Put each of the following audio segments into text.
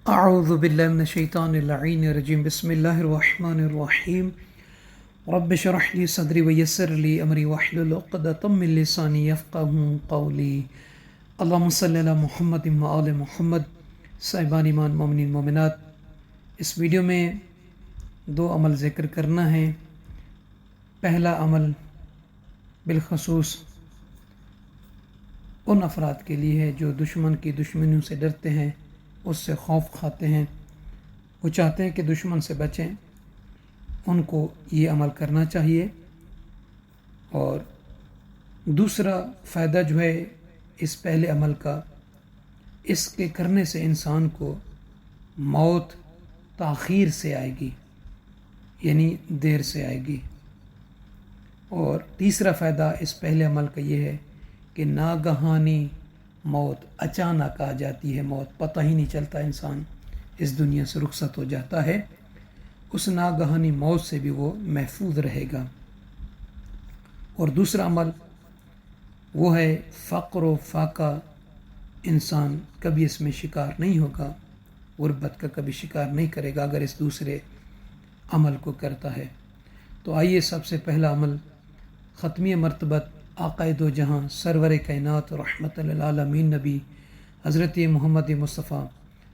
أعوذ بالله من الشيطان اللعين الرجيم بسم الله الرحمن الرحيم رب اشرح لي صدري ويسر لي أمري واحلل عقدة من لساني يفقهوا قولي اللهم صل على محمد وآل محمد. صاحبان ایمان مومنین مومنات، اس ویڈیو میں دو عمل ذکر کرنا ہے. پہلا عمل بالخصوص ان افراد کے لیے ہے جو دشمن کی دشمنیوں سے ڈرتے ہیں، اس سے خوف کھاتے ہیں، وہ چاہتے ہیں کہ دشمن سے بچیں. ان کو یہ عمل کرنا چاہیے. اور دوسرا فائدہ جو ہے اس پہلے عمل کا، اس کے کرنے سے انسان کو موت تاخیر سے آئے گی، یعنی دیر سے آئے گی. اور تیسرا فائدہ اس پہلے عمل کا یہ ہے کہ ناگہانی موت اچانک آ جاتی ہے، موت پتہ ہی نہیں چلتا، انسان اس دنیا سے رخصت ہو جاتا ہے. اس ناگہانی موت سے بھی وہ محفوظ رہے گا. اور دوسرا عمل وہ ہے فقر و فاقہ. انسان کبھی اس میں شکار نہیں ہوگا، غربت کا کبھی شکار نہیں کرے گا اگر اس دوسرے عمل کو کرتا ہے. تو آئیے سب سے پہلا عمل ختمی مرتبت آقائے دو جہاں سرور کائنات رحمت للعالمین نبی حضرت محمد مصطفیٰ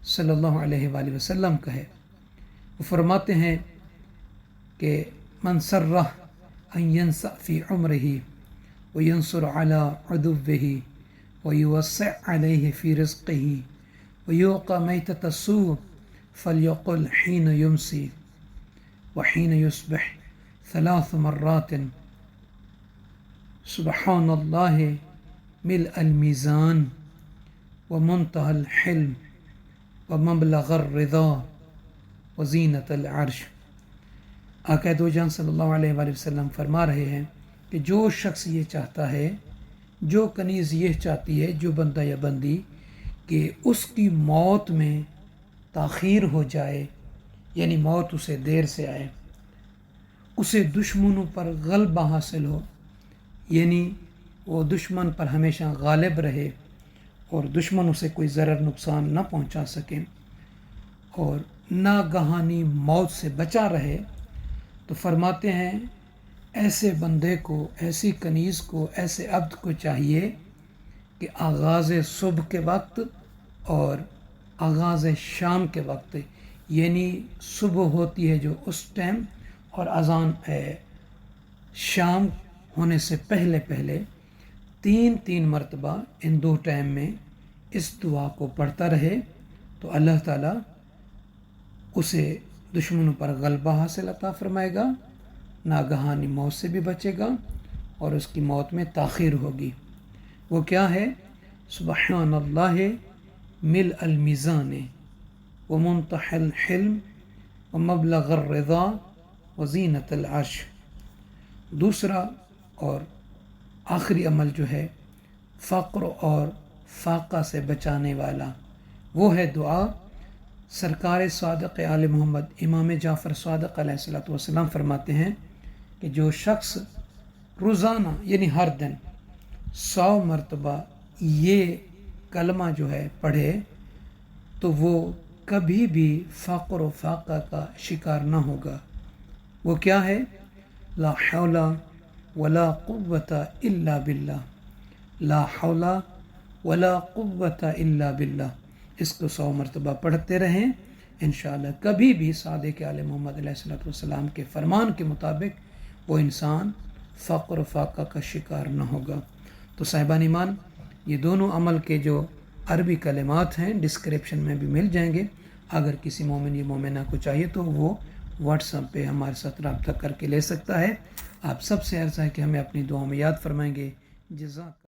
صلی اللہ علیہ وآلہ وسلم کا ہے. وہ فرماتے ہیں کہ من سرہ ان ینسع فی عمرہ وینصر علی عدوہ ویوسع علیہ فی رزقہ ویوقع میتۃ السوء فلیقل حین یمسی وحین یصبح 3 مرات سبحان اللہ ملء المیزان ومنتہى الحلم ومبلغ الرضا وزینۃ العرش. آقا دو جہاں صلی اللہ علیہ وآلہ وسلم فرما رہے ہیں کہ جو شخص یہ چاہتا ہے، جو کنیز یہ چاہتی ہے، جو بندہ یا بندی کہ اس کی موت میں تاخیر ہو جائے، یعنی موت اسے دیر سے آئے، اسے دشمنوں پر غلبہ حاصل ہو، یعنی وہ دشمن پر ہمیشہ غالب رہے اور دشمن اسے کوئی ضرر نقصان نہ پہنچا سکے، اور ناگہانی موت سے بچا رہے، تو فرماتے ہیں ایسے بندے کو، ایسی کنیز کو، ایسے عبد کو چاہیے کہ آغاز صبح کے وقت اور آغاز شام کے وقت، یعنی صبح ہوتی ہے جو اس ٹائم اور اذان شام ہونے سے پہلے 3 مرتبہ ان 2 ٹائم میں اس دعا کو پڑھتا رہے، تو اللہ تعالیٰ اسے دشمنوں پر غلبہ حاصل عطا فرمائے گا، ناگہانی موت سے بھی بچے گا اور اس کی موت میں تاخیر ہوگی. وہ کیا ہے؟ سبحان اللہ ملء المیزان ومنتہى الحلم ومبلغ الرضا وزینۃ العرش. دوسرا اور آخری عمل جو ہے فقر اور فاقہ سے بچانے والا، وہ ہے دعا. سرکار صادق آل محمد امام جعفر صادق علیہ الصلوۃ والسلام فرماتے ہیں کہ جو شخص روزانہ یعنی ہر دن 100 مرتبہ یہ کلمہ جو ہے پڑھے تو وہ کبھی بھی فقر و فاقہ کا شکار نہ ہوگا. وہ کیا ہے؟ لا حول ولا قوت الا باللہ، لا حول ولا قوت الا باللہ. اس کو 100 مرتبہ پڑھتے رہیں، انشاءاللہ کبھی بھی صادق آل محمد علیہ الصلوۃ والسلام کے فرمان کے مطابق وہ انسان فقر و فاقہ کا شکار نہ ہوگا. تو صاحبان ایمان، یہ دونوں عمل کے جو عربی کلمات ہیں ڈسکرپشن میں بھی مل جائیں گے. اگر کسی مومن یا مومنہ کو چاہیے تو وہ واٹس ایپ پہ ہمارے ساتھ رابطہ کر کے لے سکتا ہے. آپ سب سے عرض ہے کہ ہمیں اپنی دعاؤں میں یاد فرمائیں گے. جزاک